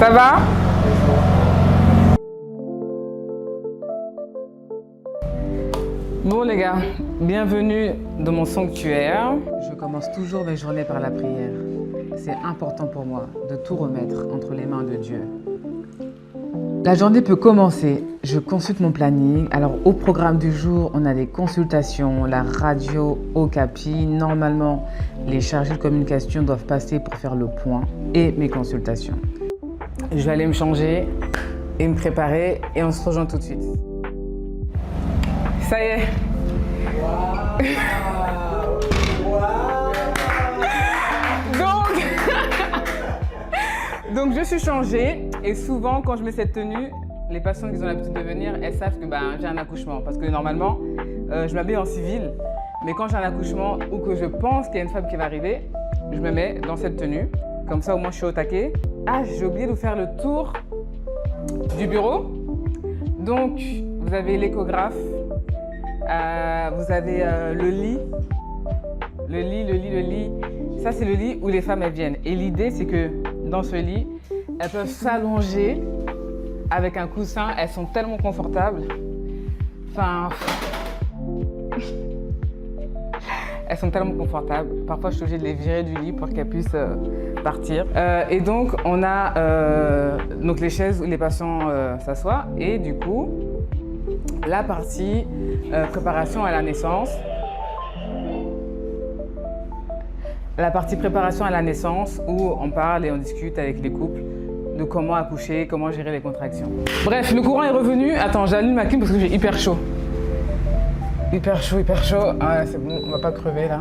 Ça va? Bon les gars, bienvenue dans mon sanctuaire. Je commence toujours mes journées par la prière. C'est important pour moi de tout remettre entre les mains de Dieu. La journée peut commencer, je consulte mon planning. Alors au programme du jour, on a des consultations, la radio Okapi. Normalement, les chargés de communication doivent passer pour faire le point et mes consultations. Je vais aller me changer et me préparer et on se rejoint tout de suite. Ça y est. Donc je suis changée et souvent quand je mets cette tenue, les patientes qui ont l'habitude de venir, elles savent que j'ai un accouchement parce que normalement je m'habille en civil, mais quand j'ai un accouchement ou que je pense qu'il y a une femme qui va arriver, je me mets dans cette tenue, comme ça au moins je suis au taquet. Ah, j'ai oublié de vous faire le tour du bureau. Donc vous avez l'échographe, vous avez le lit. Ça c'est le lit où les femmes elles viennent et l'idée c'est que dans ce lit, elles peuvent s'allonger avec un coussin, elles sont tellement confortables. Enfin, elles sont tellement confortables. Parfois, je suis obligée de les virer du lit pour qu'elles puissent partir. Et donc, on a donc les chaises où les patients s'assoient. Et du coup, la partie préparation à la naissance. La partie préparation à la naissance où on parle et on discute avec les couples de comment accoucher, comment gérer les contractions. Bref, le courant est revenu. Attends, j'allume ma clim parce que j'ai hyper chaud. Hyper chaud. Ah, c'est bon, on va pas crever là.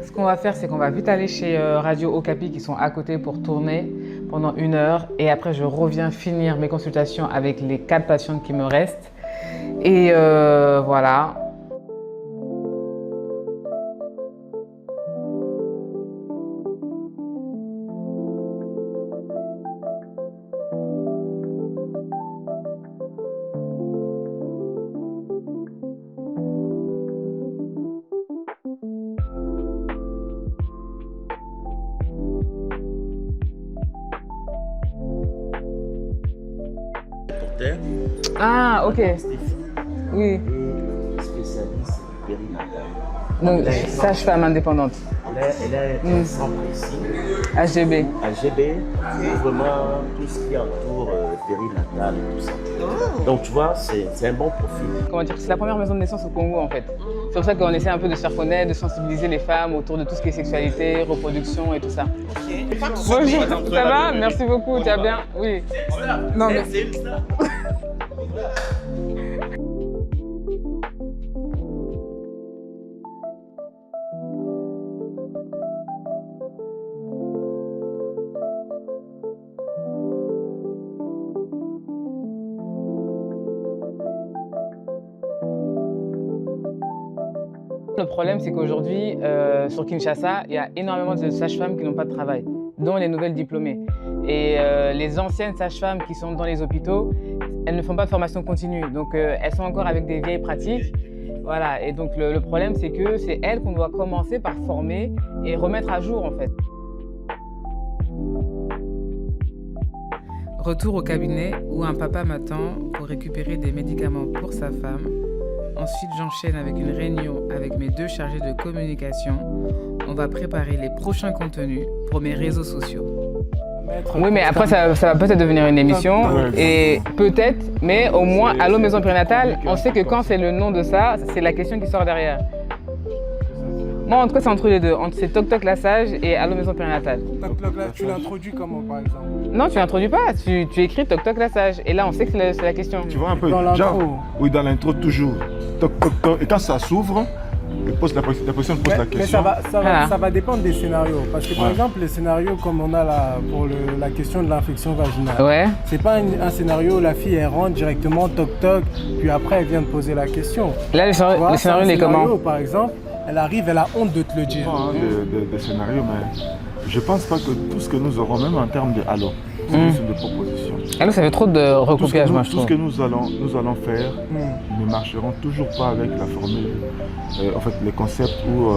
Ce qu'on va faire, c'est qu'on va vite aller chez Radio Okapi qui sont à côté pour tourner pendant 1 heure. Et après, je reviens finir mes consultations avec les 4 patientes qui me restent. Et voilà. Ah, ok. Oui. Spécialiste périnatale. Donc, sage-femme indépendante. Elle a un sang précis. HGB. HGB, vraiment tout ce qui entoure périnatal et tout ça. Donc, tu vois, c'est un bon profil. Comment dire, c'est la première maison de naissance au Congo en fait. C'est pour ça qu'on essaie un peu de se faire connaître, de sensibiliser les femmes autour de tout ce qui est sexualité, reproduction et tout ça. Ok. Bonjour, ça va? Merci beaucoup, tu vas bien? Oui. Non, mais... Le problème, c'est qu'aujourd'hui, sur Kinshasa, il y a énormément de sages-femmes qui n'ont pas de travail, dont les nouvelles diplômées. Et les anciennes sages-femmes qui sont dans les hôpitaux, elles ne font pas de formation continue. Donc, elles sont encore avec des vieilles pratiques. Voilà. Et donc, le problème, c'est que c'est elles qu'on doit commencer par former et remettre à jour, en fait. Retour au cabinet où un papa m'attend pour récupérer des médicaments pour sa femme. Ensuite, j'enchaîne avec une réunion avec mes 2 chargés de communication. On va préparer les prochains contenus pour mes réseaux sociaux. Oui, mais après, ça va peut-être devenir une émission. Et peut-être, mais au moins, Allô Maison Périnatale, on sait que quand c'est le nom de ça, c'est la question qui sort derrière. Moi, en tout cas, c'est entre les deux. C'est Toc Toc la Sage et Allô Maison Périnatale. Toc Toc la, tu l'introduis comment, par exemple? Non, tu l'introduis pas. Tu écris Toc Toc la Sage. Et là, on sait que c'est la question. Tu vois un peu, Dans l'intro. Oui, dans l'intro, toujours. Toc, toc, toc. Et quand ça s'ouvre, la personne pose la question. Mais ça va dépendre des scénarios. Parce que par exemple, les scénarios comme on a là pour la question de l'infection vaginale, Ouais. c'est pas un scénario où la fille elle rentre directement toc toc, puis après elle vient de poser la question. Là, le scénario, il est comment? Par exemple, elle arrive, elle a honte de te le dire. Des scénarios, mais je pense pas que tout ce que nous aurons, même en termes de Allô, c'est des propositions. Ah, ça fait trop de recoupage, moi, je trouve. Tout ce que nous allons faire ne marcheront toujours pas avec la formule, en fait, les concepts ou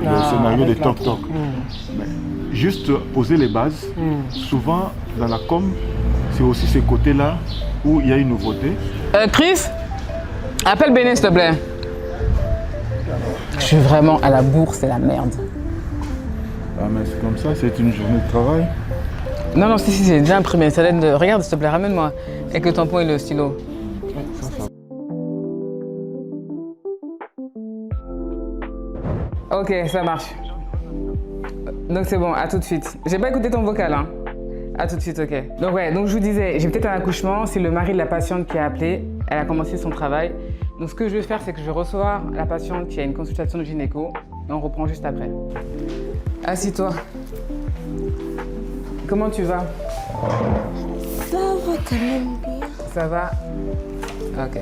le scénario des toc-toc. Mais juste poser les bases, souvent dans la com, c'est aussi ce côté-là où il y a une nouveauté. Chris, appelle Béné s'il te plaît. Je suis vraiment à la bourre, c'est la merde. Ah mais c'est comme ça, c'est une journée de travail. Non, non, si, c'est déjà imprimé. Ça l'aide de... Regarde s'il te plaît, ramène-moi. Avec le tampon et le stylo. Ok, ça marche. Donc c'est bon, à tout de suite. J'ai pas écouté ton vocal, hein. À tout de suite, ok. Donc ouais, donc je vous disais, j'ai peut-être un accouchement. C'est le mari de la patiente qui a appelé. Elle a commencé son travail. Donc ce que je vais faire, c'est que je vais recevoir la patiente qui a une consultation de gynéco. Et on reprend juste après. Assis-toi. Comment tu vas? Ça va quand même bien. Ça va? Ok.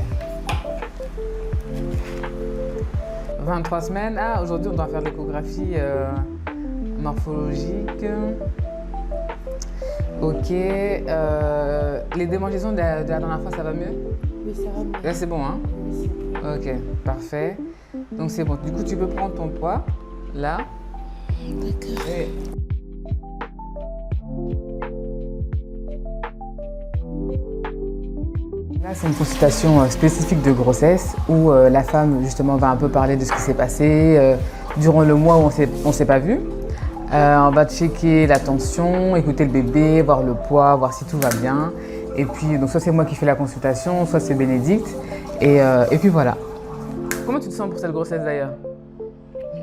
23 semaines. Ah, aujourd'hui, on doit faire l'échographie morphologique. Ok. Les démangeaisons de la dernière fois, ça va mieux? Oui, ça va bien. Là, c'est bon, hein? Oui, c'est bien. Ok, parfait. Donc, c'est bon. Du coup, tu peux prendre ton poids, là. D'accord. Et... Là, c'est une consultation spécifique de grossesse où la femme, justement, va un peu parler de ce qui s'est passé durant le mois où on s'est pas vu. On va checker la tension, écouter le bébé, voir le poids, voir si tout va bien. Et puis, donc, soit c'est moi qui fais la consultation, soit c'est Bénédicte. Et puis voilà. Comment tu te sens pour cette grossesse d'ailleurs?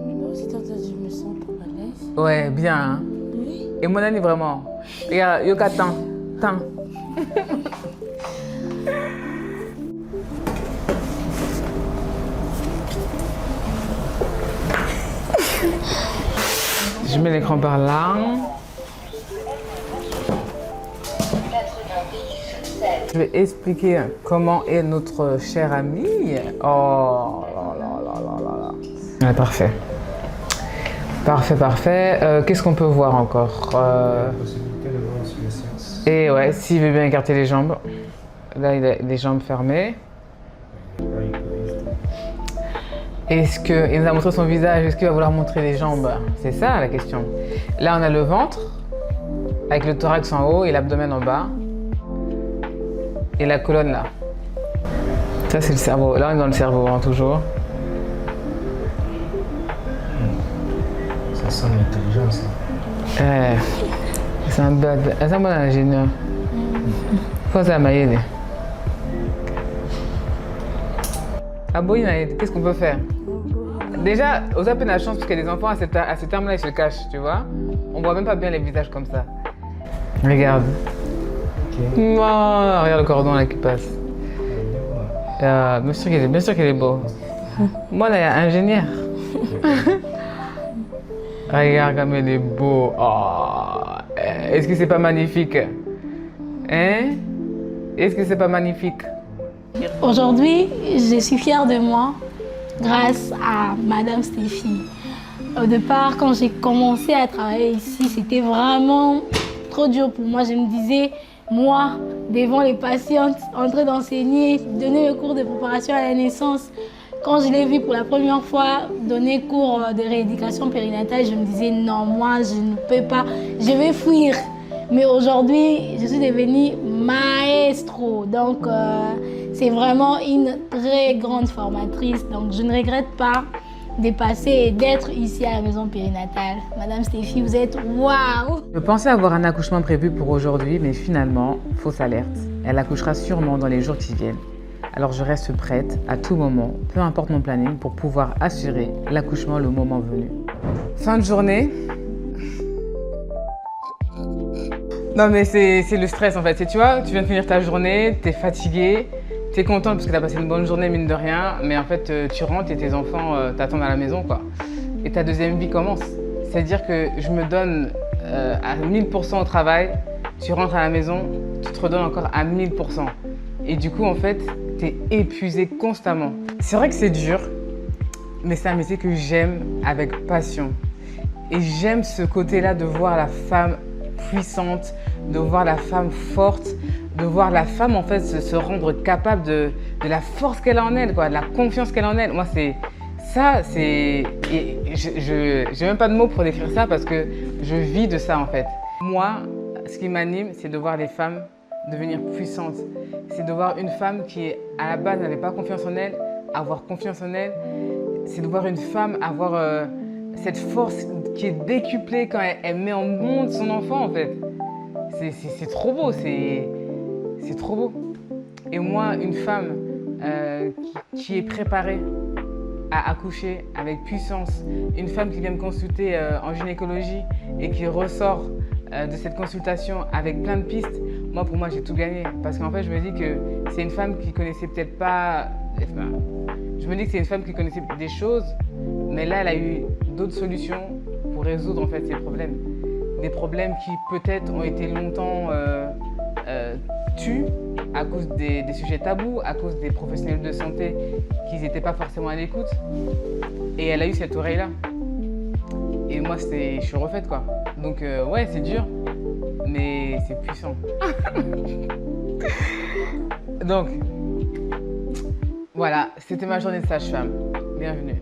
Moi aussi, je me sens pas à l'aise. Ouais, bien. Hein? Oui. Et mon ami, vraiment. Regarde, Yoka, tant. Je mets l'écran par là. Je vais expliquer comment est notre chère amie. Oh là là là là là là. Ouais, parfait. Parfait. Qu'est-ce qu'on peut voir encore? Et ouais, s'il veut bien écarter les jambes. Là, il a les jambes fermées. Est-ce qu'il nous a montré son visage? Est-ce qu'il va vouloir montrer les jambes? C'est ça la question. Là, on a le ventre, avec le thorax en haut et l'abdomen en bas. Et la colonne là. Ça, c'est le cerveau. Là, on est dans le cerveau, hein, toujours. Ça sent l'intelligence. C'est un bon ingénieur. Faut ça m'aider. Ah bon, qu'est-ce qu'on peut faire? Déjà, aux a peine la chance parce qu'il y a des enfants à ce terme-là, ils se cachent, tu vois. On voit même pas bien les visages comme ça. Regarde. Ok. Oh, regarde le cordon là qui passe. Bien sûr qu'il est beau. Moi là, il y a ingénieur. Regarde comme il est beau. Oh, est-ce que c'est pas magnifique? Hein? Est-ce que c'est pas magnifique? Aujourd'hui, je suis fière de moi grâce à Madame Stéphie. Au départ, quand j'ai commencé à travailler ici, c'était vraiment trop dur pour moi. Je me disais, moi, devant les patientes, en train d'enseigner, donner le cours de préparation à la naissance. Quand je l'ai vu pour la première fois donner cours de rééducation périnatale, je me disais, non, moi, je ne peux pas, je vais fuir. Mais aujourd'hui, je suis devenue maestro. Donc, c'est vraiment une très grande formatrice. Donc, je ne regrette pas de passer et d'être ici à la maison périnatale. Madame Stéphie, vous êtes waouh! Je pensais avoir un accouchement prévu pour aujourd'hui, mais finalement, fausse alerte. Elle accouchera sûrement dans les jours qui viennent. Alors, je reste prête à tout moment, peu importe mon planning, pour pouvoir assurer l'accouchement le moment venu. Fin de journée. Non mais c'est le stress en fait, tu vois, tu viens de finir ta journée, t'es fatigué, t'es contente parce que t'as passé une bonne journée mine de rien, mais en fait tu rentres et tes enfants t'attendent à la maison quoi. Et ta deuxième vie commence. C'est-à-dire que je me donne à 1000% au travail, tu rentres à la maison, tu te redonnes encore à 1000%. Et du coup en fait, t'es épuisé constamment. C'est vrai que c'est dur, mais c'est un métier que j'aime avec passion. Et j'aime ce côté-là de voir la femme puissante, de voir la femme forte, de voir la femme en fait se rendre capable de la force qu'elle a en elle, quoi, de la confiance qu'elle a en elle. Moi, c'est ça, c'est... Je n'ai même pas de mots pour décrire ça parce que je vis de ça en fait. Moi, ce qui m'anime, c'est de voir les femmes devenir puissante. C'est de voir une femme qui, à la base, n'avait pas confiance en elle, avoir confiance en elle. C'est de voir une femme avoir cette force qui est décuplée quand elle met en monde son enfant, en fait. C'est trop beau, c'est trop beau. Et moi, une femme qui est préparée à accoucher avec puissance, une femme qui vient me consulter en gynécologie et qui ressort de cette consultation avec plein de pistes, moi, pour moi, j'ai tout gagné. Parce qu'en fait, je me dis que c'est une femme qui connaissait peut-être pas... Enfin, je me dis que c'est une femme qui connaissait des choses, mais là, elle a eu d'autres solutions pour résoudre en fait ces problèmes. Des problèmes qui peut-être ont été longtemps tus à cause des sujets tabous, à cause des professionnels de santé qui n'étaient pas forcément à l'écoute. Et elle a eu cette oreille-là. Et moi, je suis refaite, quoi. Donc, ouais, c'est dur, mais c'est puissant. Donc, voilà, c'était ma journée de sage-femme. Bienvenue.